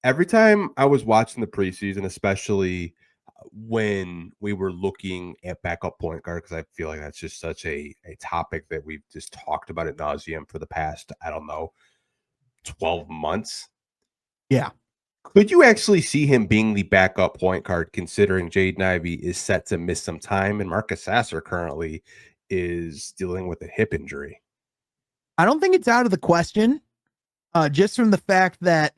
every time I was watching the preseason, especially when we were looking at backup point guard, because I feel like that's just such a topic that we've just talked about ad nauseum for the past, I don't know, 12 months. Yeah. Could you actually see him being the backup point guard, considering Jaden Ivey is set to miss some time and Marcus Sasser currently is dealing with a hip injury? I don't think it's out of the question, just from the fact that,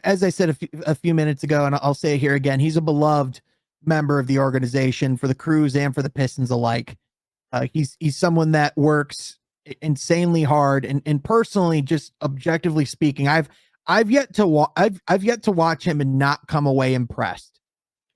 as I said a few minutes ago, and I'll say it here again, he's a beloved member of the organization for the Crews and for the Pistons alike. He's someone that works insanely hard, and personally, just objectively speaking, I've yet to I've yet to watch him and not come away impressed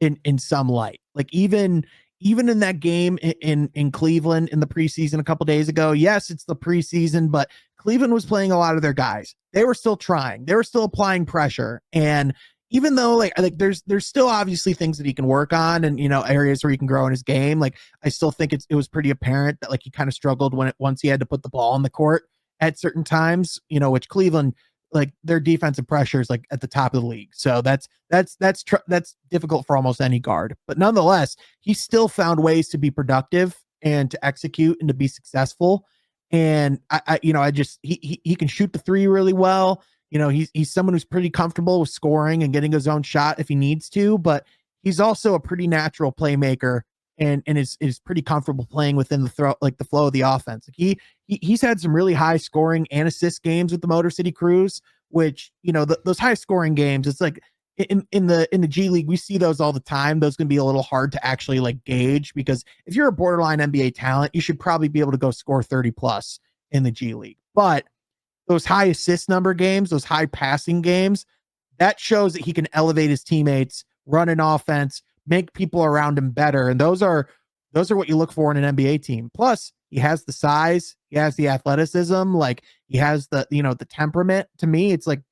in some light. Like even in that game in Cleveland in the preseason a couple days ago. Yes, it's the preseason, but Cleveland was playing a lot of their guys. They were still trying. They were still applying pressure. And even though like there's still obviously things that he can work on, and areas where he can grow in his game, like I still think it was pretty apparent that like he kind of struggled once he had to put the ball on the court at certain times, which Cleveland, like their defensive pressure is like at the top of the league. So that's difficult for almost any guard. But nonetheless, he still found ways to be productive and to execute and to be successful. And I just he can shoot the three really well. He's someone who's pretty comfortable with scoring and getting his own shot if he needs to, but he's also a pretty natural playmaker and is pretty comfortable playing within the flow of the offense. Like he's had some really high scoring and assist games with the Motor City Cruise, which those high scoring games, it's like in the G League we see those all the time. Those can be a little hard to actually like gauge, because if you're a borderline NBA talent, you should probably be able to go score 30 plus in the G League. But those high assist number games, those high passing games, that shows that he can elevate his teammates, run an offense, make people around him better. And those are what you look for in an NBA team. Plus, he has the size, he has the athleticism, like he has the the temperament. To me, it's like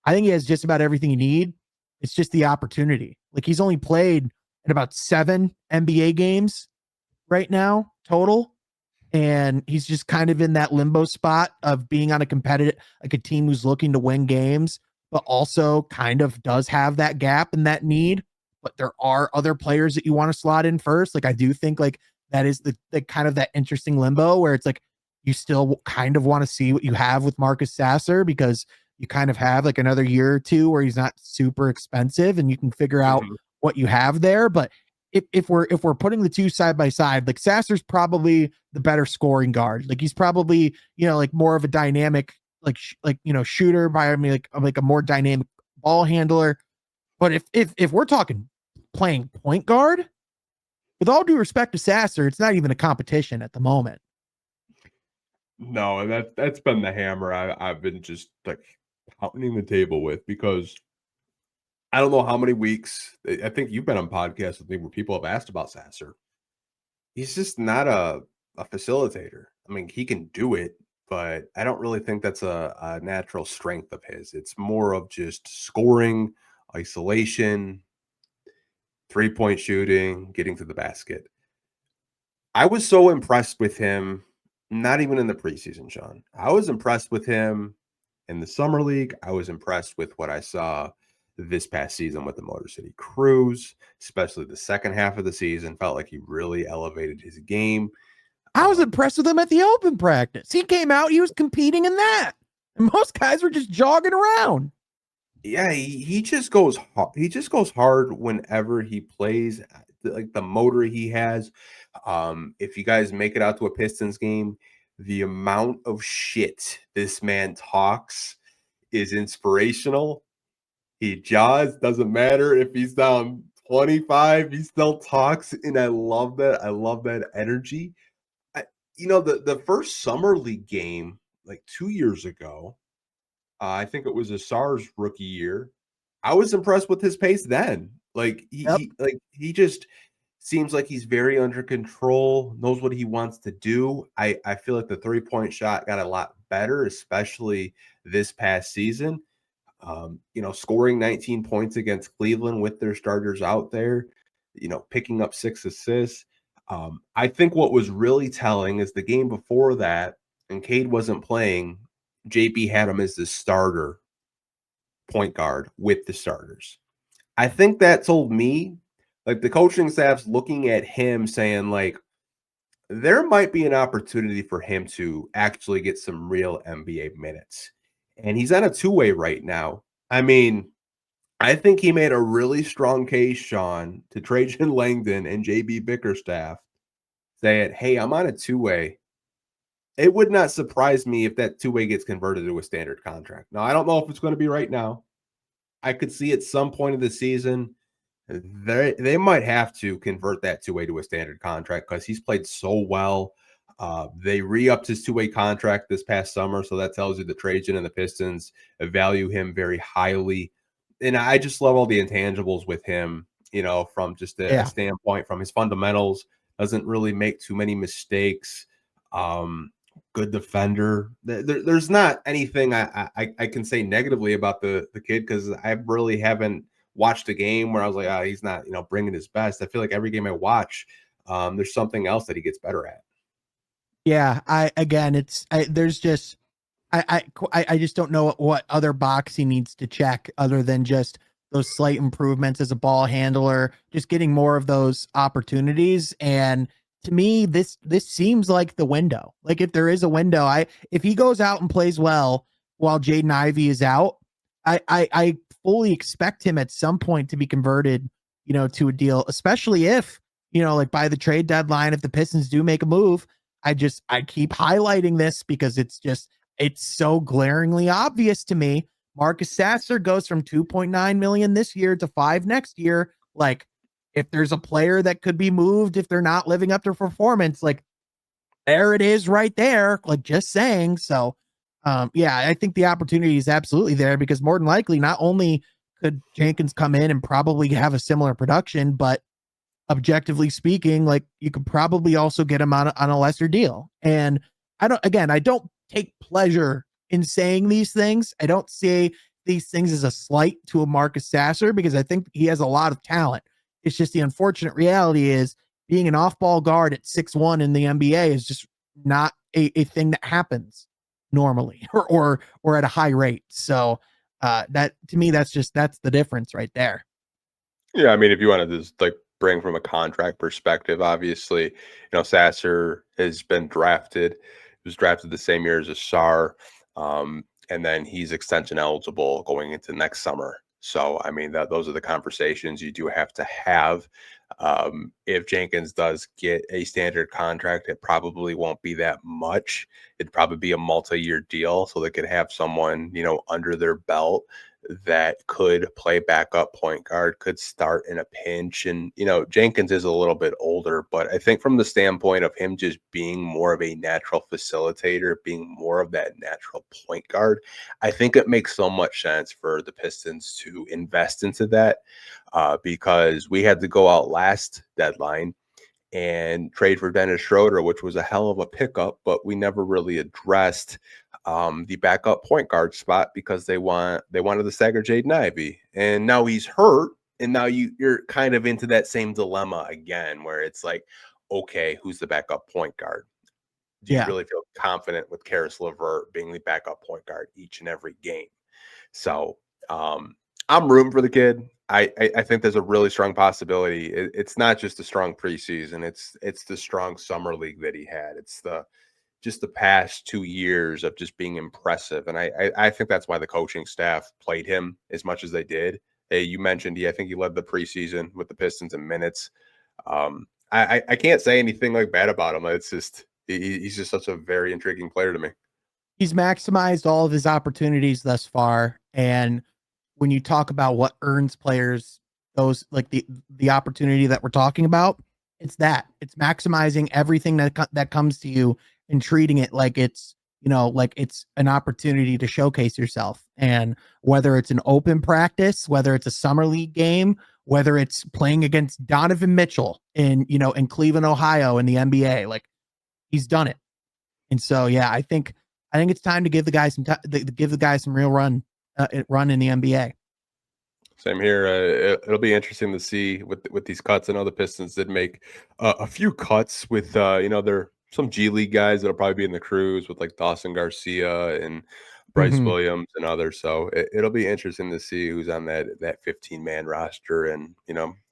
I think he has just about everything you need. It's just the opportunity. Like he's only played in about 7 NBA games right now total. And he's just kind of in that limbo spot of being on a competitive, like a team who's looking to win games, but also kind of does have that gap and that need. But there are other players that you want to slot in first. Like I do think like that is the kind of that interesting limbo where it's like you still kind of want to see what you have with Marcus Sasser, because you kind of have like another year or two where he's not super expensive and you can figure out what you have there. But if we're putting the two side by side, like Sasser's probably the better scoring guard. Like he's probably like more of a dynamic shooter by like a more dynamic ball handler. But if we're talking playing point guard, with all due respect to Sasser, it's not even a competition at the moment. No, and that's been the hammer I've been just like pounding the table with, because I don't know how many weeks. I think you've been on podcasts with me where people have asked about Sasser. He's just not a facilitator. I mean, he can do it, but I don't really think that's a natural strength of his. It's more of just scoring, isolation, 3-point shooting, getting to the basket. I was so impressed with him, not even in the preseason, Sean. I was impressed with him in the summer league. I was impressed with what I saw this past season with the Motor City Cruise, especially the second half of the season. Felt like he really elevated his game. I was impressed with him at the open practice. He came out, he was competing in that. And most guys were just jogging around. Yeah, he just goes hard. He just goes hard whenever he plays. Like the motor he has. If you guys make it out to a Pistons game, the amount of shit this man talks is inspirational. He jaws, doesn't matter if he's down 25, he still talks, and I love that. I love that energy. The first summer league game, like 2 years ago, I think it was a SARS rookie year. I was impressed with his pace then. Like Yep. he just seems like he's very under control, knows what he wants to do. I feel like the 3-point shot got a lot better, especially this past season. Scoring 19 points against Cleveland with their starters out there, picking up 6 assists. I think what was really telling is the game before that, and Cade wasn't playing, JB had him as the starter point guard with the starters. I think that told me, like, the coaching staff's looking at him saying, like, there might be an opportunity for him to actually get some real NBA minutes. And he's on a two-way right now. I mean, I think he made a really strong case, Sean, to Trajan Langdon and JB Bickerstaff saying, hey, I'm on a two-way. It would not surprise me if that two-way gets converted to a standard contract. Now, I don't know if it's going to be right now. I could see at some point of the season they might have to convert that two-way to a standard contract because he's played so well. They re-upped his two-way contract this past summer, so that tells you the Trajan and the Pistons value him very highly. And I just love all the intangibles with him, from just a standpoint from his fundamentals. Doesn't really make too many mistakes. Good defender. There's not anything I can say negatively about the kid because I really haven't watched a game where I was like, oh, he's not, bringing his best. I feel like every game I watch, there's something else that he gets better at. Yeah, I just don't know what other box he needs to check other than just those slight improvements as a ball handler, just getting more of those opportunities. And to me, this seems like the window. Like if there is a window, if he goes out and plays well while Jaden Ivey is out, I fully expect him at some point to be converted, to a deal, especially if, like by the trade deadline, if the Pistons do make a move. I keep highlighting this because it's so glaringly obvious to me. Marcus Sasser goes from 2.9 million this year to 5 next year. Like, if there's a player that could be moved if they're not living up to performance, like there it is right there. Like, just saying. So, yeah, I think the opportunity is absolutely there because more than likely, not only could Jenkins come in and probably have a similar production, but objectively speaking, like you could probably also get him on a lesser deal. And I don't take pleasure in saying these things. I don't say these things as a slight to a Marcus Sasser because I think he has a lot of talent. It's just the unfortunate reality is being an off-ball guard at 6'1" in the NBA is just not a thing that happens normally or at a high rate. So that to me, that's the difference right there. Yeah, I mean, if you want to just like bring from a contract perspective, obviously, Sasser has been drafted. He was drafted the same year as Asar, and then he's extension eligible going into next summer. So, I mean, those are the conversations you do have to have. If Jenkins does get a standard contract, it probably won't be that much. It'd probably be a multi-year deal, so they could have someone, under their belt that could play backup point guard, could start in a pinch. And, Jenkins is a little bit older, but I think from the standpoint of him just being more of a natural facilitator, being more of that natural point guard, I think it makes so much sense for the Pistons to invest into that because we had to go out last deadline and trade for Dennis Schroeder, which was a hell of a pickup, but we never really addressed the backup point guard spot because they wanted to stagger Jaden Ivey, and now he's hurt, and now you're kind of into that same dilemma again, where it's like, okay, who's the backup point guard? Do you really feel confident with Karis LeVert being the backup point guard each and every game? So I'm rooting for the kid. I think there's a really strong possibility. It's not just a strong preseason. It's the strong summer league that he had. It's just the past 2 years of just being impressive. And I think that's why the coaching staff played him as much as they did. Hey, you mentioned I think he led the preseason with the Pistons in minutes. I can't say anything like bad about him. It's just he's just such a very intriguing player to me. He's maximized all of his opportunities thus far. And when you talk about what earns players those like the opportunity that we're talking about, it's maximizing everything that comes to you and treating it like it's like it's an opportunity to showcase yourself. And whether it's an open practice, whether it's a summer league game, whether it's playing against Donovan Mitchell in Cleveland, Ohio in the NBA, like he's done it. And so yeah, I think it's time to give the guy some real run in the NBA. Same here. It'll be interesting to see with these cuts. I know the Pistons did make a few cuts with there some G League guys that'll probably be in the crews with like Dawson Garcia and Bryce Mhm. Williams and others. So it'll be interesting to see who's on that 15-man roster, and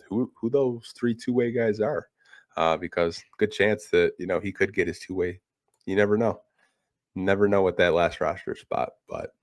who those 3 two-way guys are, because good chance that he could get his two-way. You never know with that last roster spot, but